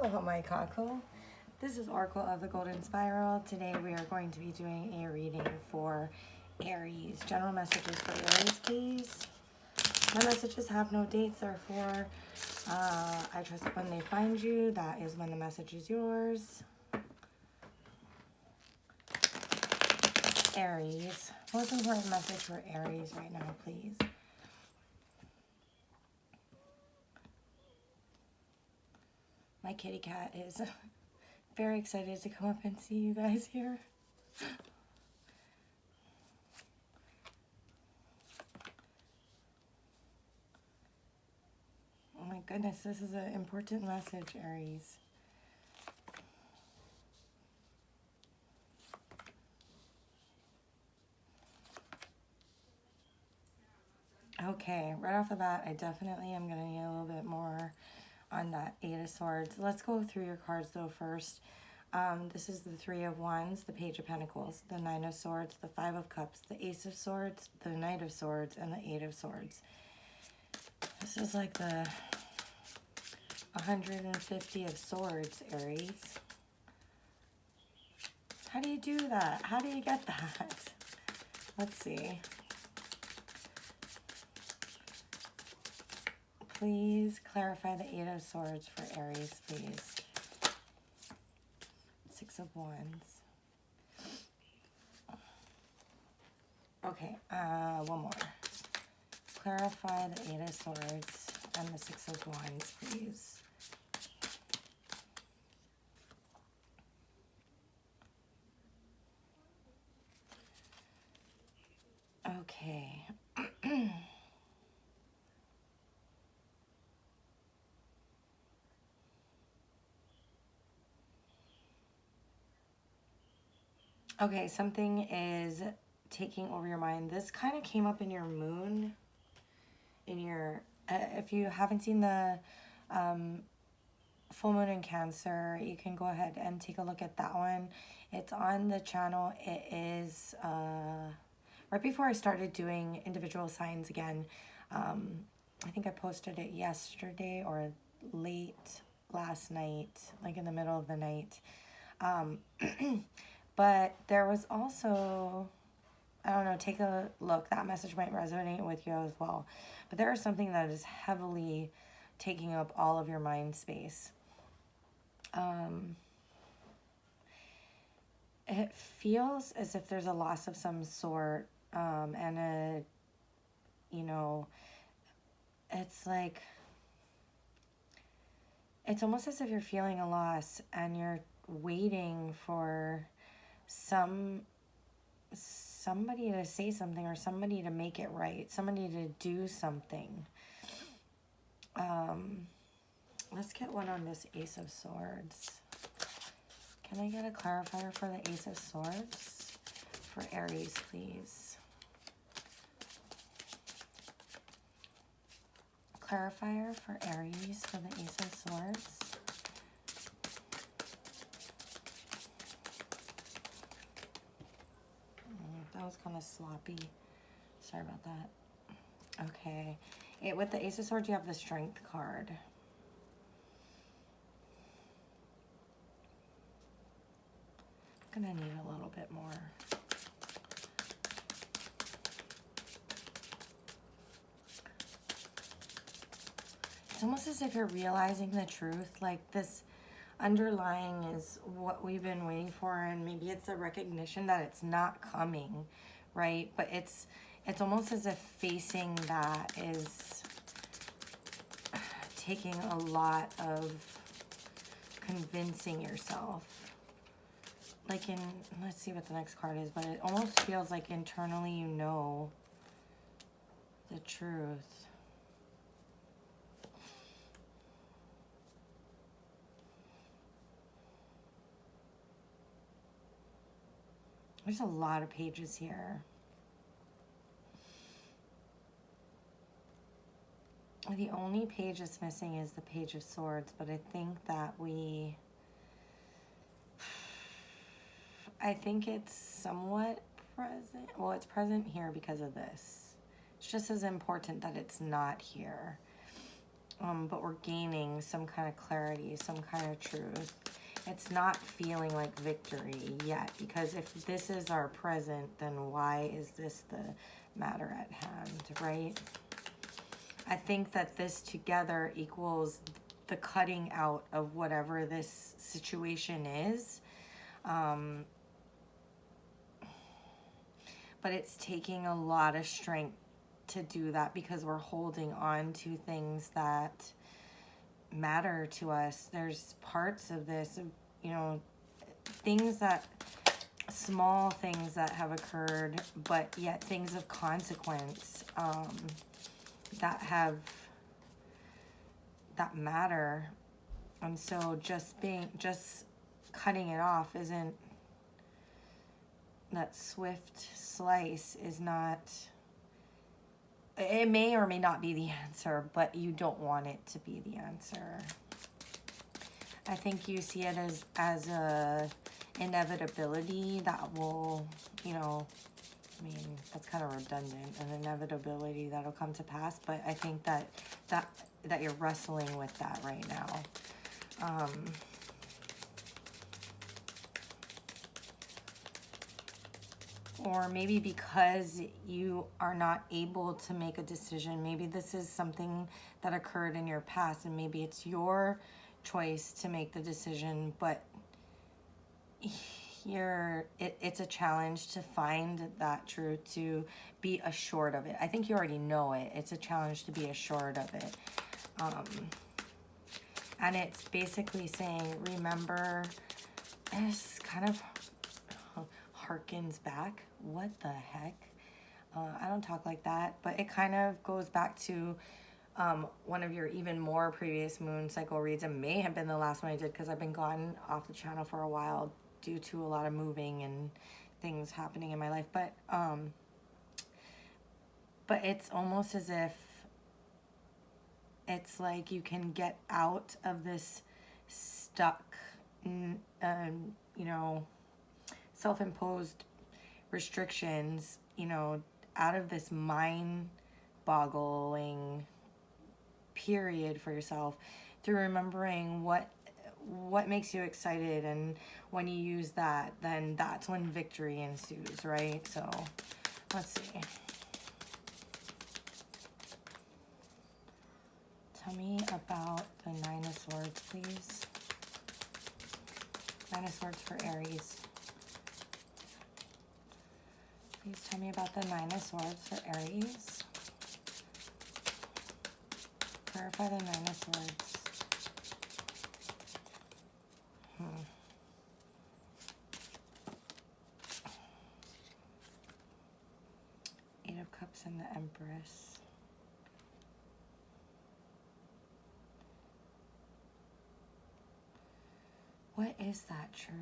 Aloha my kako. This is Oracle of the Golden Spiral. Today we are going to be doing a reading for Aries. General messages for Aries, please. My messages have no dates, therefore I trust when they find you, that is when the message is yours. Aries. Most important message for Aries right now, please. My kitty cat is very excited to come up and see you guys here. Oh my goodness, this is an important message, Aries. Okay, right off the bat, I definitely am going to need a little bit more on that Eight of Swords. Let's go through your cards though first. This is the Three of Wands, the Page of Pentacles, the Nine of Swords, the Five of Cups, the Ace of Swords, the Knight of Swords, and the Eight of Swords. This is like the 150 of Swords, Aries. How do you do that? How do you get that? Let's see. Please clarify the Eight of Swords for Aries, please. Six of Wands. Okay, one more. Clarify the Eight of Swords and the Six of Wands, please. Okay. Okay, something is taking over your mind. This kind of came up in your moon, in your, if you haven't seen the full moon in Cancer, you can go ahead and take a look at that one. It's on the channel. It is right before I started doing individual signs again. I think I posted it yesterday or late last night, like in the middle of the night. But there was also, I don't know, take a look. That message might resonate with you as well. But there is something that is heavily taking up all of your mind space. It feels as if there's a loss of some sort, and a, you know, it's like, it's almost as if you're feeling a loss and you're waiting for somebody to say something or somebody to make it right, somebody to do something. Let's get one on this Ace of Swords. Can I get a clarifier for the Ace of Swords for Aries, please? Clarifier for Aries for the Ace of Swords. That was kind of sloppy. Sorry about that. Okay. With the Ace of Swords, you have the Strength card. I'm going to need a little bit more. It's almost as if you're realizing the truth. Like this underlying is what we've been waiting for, and maybe it's a recognition that it's not coming, right? But it's almost as if facing that is taking a lot of convincing yourself. Like in, let's see what the next card is, but it almost feels like internally you know the truth. There's a lot of pages here. The only page that's missing is the Page of Swords, but I think that I think it's somewhat present. Well, it's present here because of this. It's just as important that it's not here. but we're gaining some kind of clarity, some kind of truth. It's not feeling like victory yet, because if this is our present, then why is this the matter at hand, right? I think that this together equals the cutting out of whatever this situation is. But it's taking a lot of strength to do that, because we're holding on to things that matter to us. There's parts of this, you know, things that, small things that have occurred, but yet things of consequence, that matter. And so just cutting it off isn't, that swift slice is not, it may or may not be the answer, but you don't want it to be the answer. I think you see it as a inevitability that will, you know, I mean, that's kind of redundant, an inevitability that'll come to pass, but I think that you're wrestling with that right now. Or maybe because you are not able to make a decision, maybe this is something that occurred in your past, and maybe it's your choice to make the decision, but it's a challenge to find that truth, to be assured of it. I think you already know it. It's a challenge to be assured of it. And it's basically saying, remember, this kind of harkens back. What the heck? I don't talk like that, but it kind of goes back to one of your even more previous moon cycle reads. It may have been the last one I did, because I've been gone off the channel for a while due to a lot of moving and things happening in my life. But it's almost as if it's like you can get out of this stuck, you know, self-imposed restrictions, you know, out of this mind-boggling period for yourself, through remembering what makes you excited, and when you use that, then that's when victory ensues, right? So let's see. Tell me about the Nine of Swords, please. Nine of Swords for Aries. Please tell me about the Nine of Swords for Aries. Clarify the Nine of Swords. Eight of Cups and the Empress. What is that truth?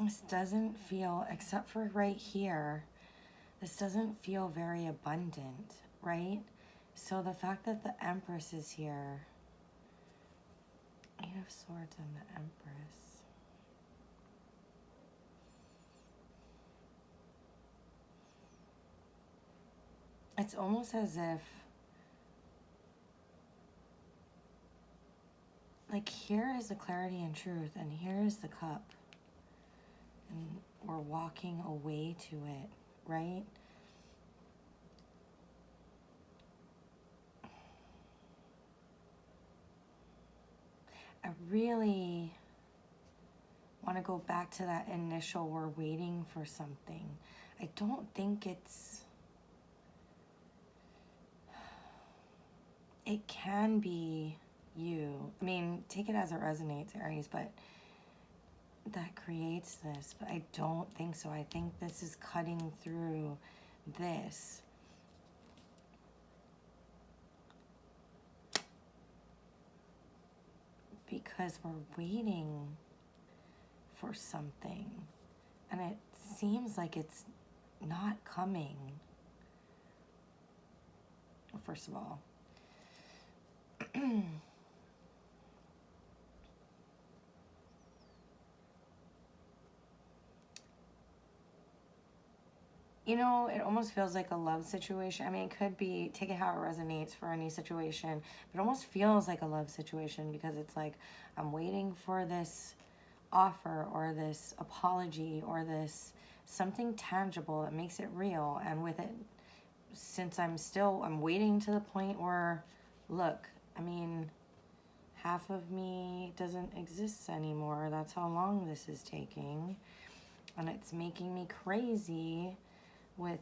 This doesn't feel, except for right here, this doesn't feel very abundant, right? So the fact that the Empress is here, Eight of Swords and the Empress. It's almost as if, like, here is the clarity and truth, and here is the cup. And we're walking away to it, right? I really want to go back to that initial, we're waiting for something. I don't think it can be you. I mean, take it as it resonates, Aries, but that creates this. But I don't think so. I think this is cutting through this. Because we're waiting for something, and it seems like it's not coming. First of all, you know, it almost feels like a love situation. I mean, it could be, take it how it resonates for any situation, but it almost feels like a love situation because it's like, I'm waiting for this offer or this apology or this something tangible that makes it real. And with it, since I'm waiting to the point where, look, I mean, half of me doesn't exist anymore. That's how long this is taking. And it's making me crazy with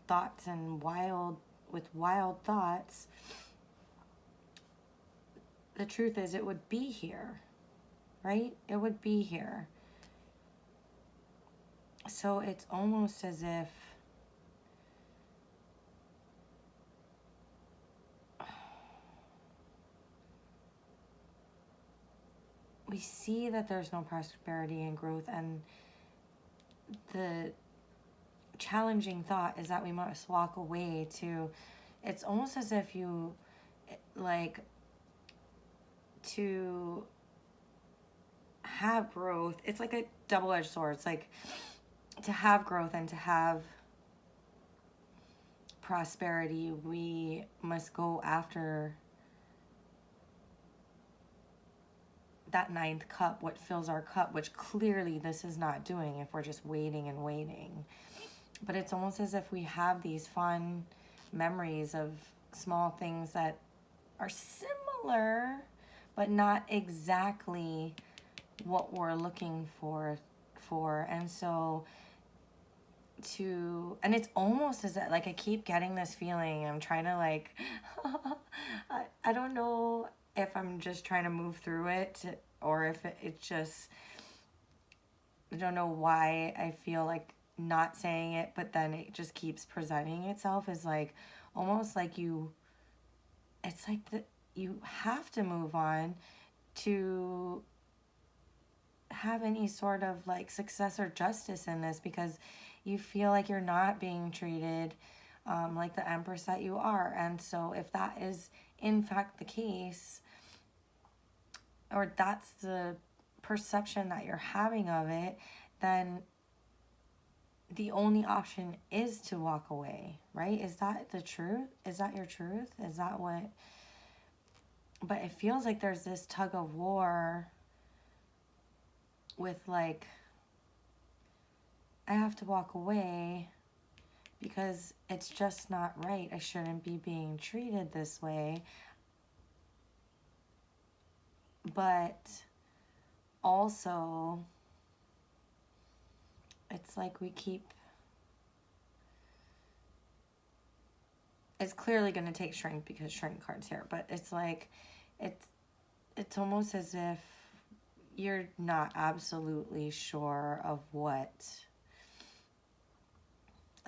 thoughts and wild thoughts. The truth is, it would be here, right? It would be here. So it's almost as if we see that there's no prosperity and growth, and the challenging thought is that we must walk away to, it's almost as if you, like, to have growth, it's like a double-edged sword. It's like, to have growth and to have prosperity, we must go after that ninth cup, what fills our cup, which clearly this is not doing if we're just waiting and waiting. But it's almost as if we have these fun memories of small things that are similar, but not exactly what we're looking for. And so and it's almost as that, like, I keep getting this feeling, I'm trying to, like, I don't know if I'm just trying to move through it or if it's just, I don't know why I feel like not saying it, but then it just keeps presenting itself as like, almost like it's like you have to move on to have any sort of like success or justice in this, because you feel like you're not being treated like the Empress that you are. And so if that is in fact the case, or that's the perception that you're having of it, then the only option is to walk away, right? Is that the truth? Is that your truth? Is that what? But it feels like there's this tug of war with, like, I have to walk away because it's just not right. I shouldn't be being treated this way. But also, it's like we keep, it's clearly going to take strength because strength card's here, but it's like, it's almost as if you're not absolutely sure of what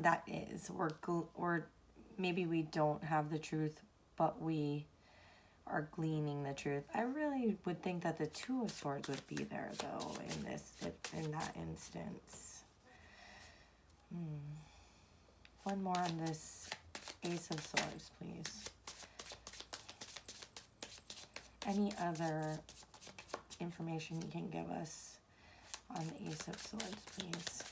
that is, or maybe we don't have the truth, but we are gleaning the truth. I really would think that the Two of Swords would be there, though, in that instance. One more on this Ace of Swords, please. Any other information you can give us on the Ace of Swords, please?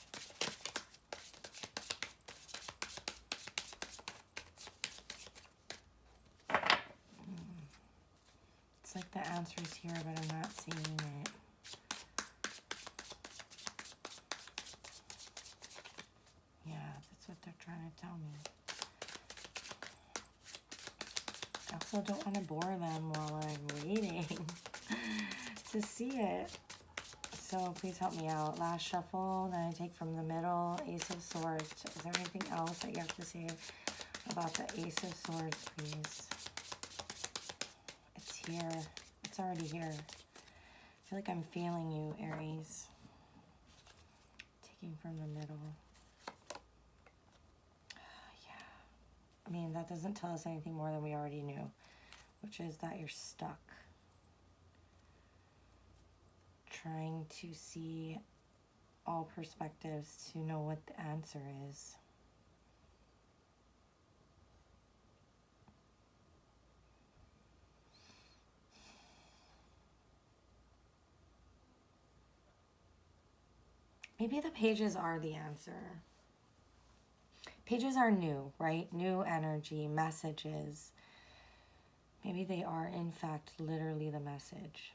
It's like the answer's here, but I'm not seeing it. Yeah, that's what they're trying to tell me. I also don't want to bore them while I'm waiting to see it. So please help me out. Last shuffle, then I take from the middle, Ace of Swords. Is there anything else that you have to say about the Ace of Swords, please? It's here. It's already here. I feel like I'm feeling you, Aries. Taking from the middle. Yeah. I mean, that doesn't tell us anything more than we already knew, which is that you're stuck. Trying to see all perspectives to know what the answer is. Maybe the pages are the answer. Pages are new, right? New energy, messages. Maybe they are, in fact, literally the message.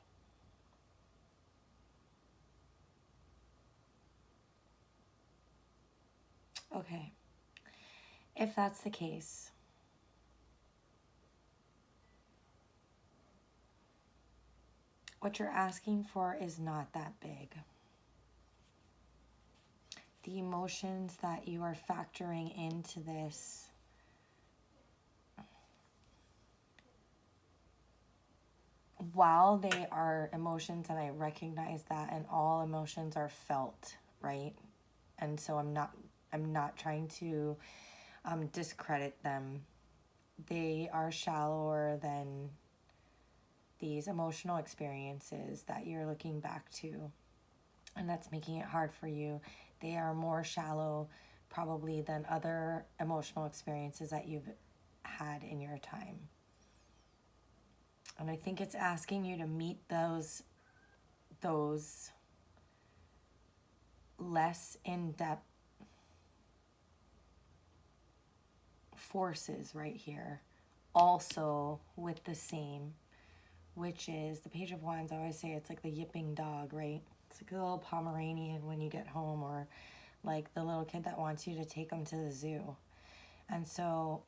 Okay. If that's the case, what you're asking for is not that big. The emotions that you are factoring into this, while they are emotions, and I recognize that, and all emotions are felt, right? And so I'm not trying to discredit them. They are shallower than these emotional experiences that you're looking back to, and that's making it hard for you. They are more shallow probably than other emotional experiences that you've had in your time. And I think it's asking you to meet those less in-depth forces right here also with the same, which is the Page of Wands. I always say it's like the yipping dog, right? It's like a little Pomeranian when you get home, or like the little kid that wants you to take them to the zoo. And so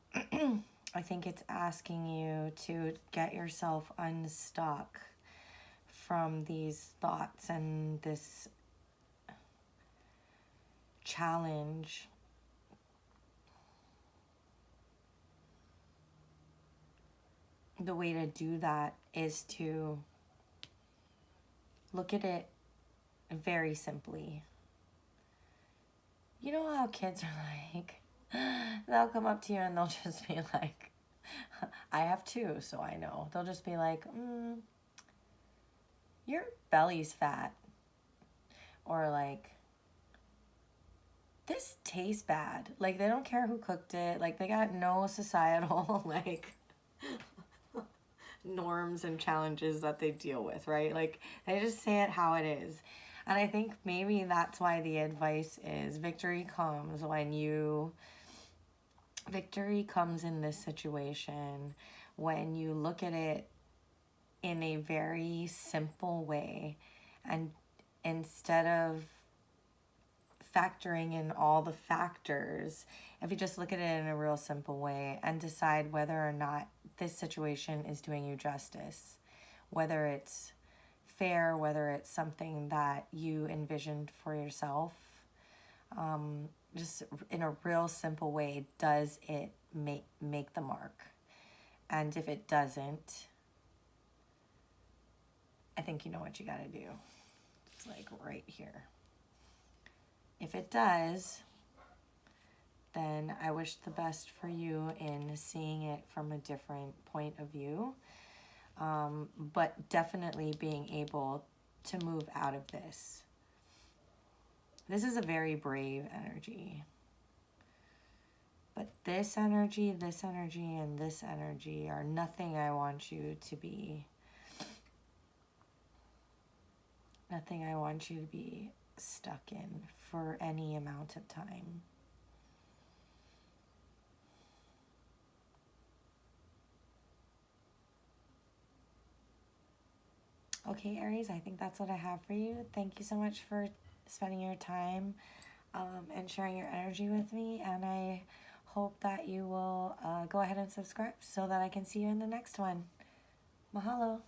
I think it's asking you to get yourself unstuck from these thoughts and this challenge. The way to do that is to look at it very simply. You know how kids are like, they'll come up to you and they'll just be like, I have two, so I know. They'll just be like, your belly's fat. Or like, this tastes bad. Like, they don't care who cooked it. Like, they got no societal, like, norms and challenges that they deal with, right? Like, they just say it how it is. And I think maybe that's why the advice is victory comes in this situation when you look at it in a very simple way, and instead of factoring in all the factors, if you just look at it in a real simple way and decide whether or not this situation is doing you justice, whether it's fair, whether it's something that you envisioned for yourself, just in a real simple way, does it make the mark? And if it doesn't, I think you know what you got to do. It's like right here. If it does, then I wish the best for you in seeing it from a different point of view. But definitely being able to move out of this. This is a very brave energy. But this energy, and this energy are nothing I want you to be. Nothing I want you to be stuck in for any amount of time. Okay, Aries, I think that's what I have for you. Thank you so much for spending your time and sharing your energy with me. And I hope that you will go ahead and subscribe so that I can see you in the next one. Mahalo.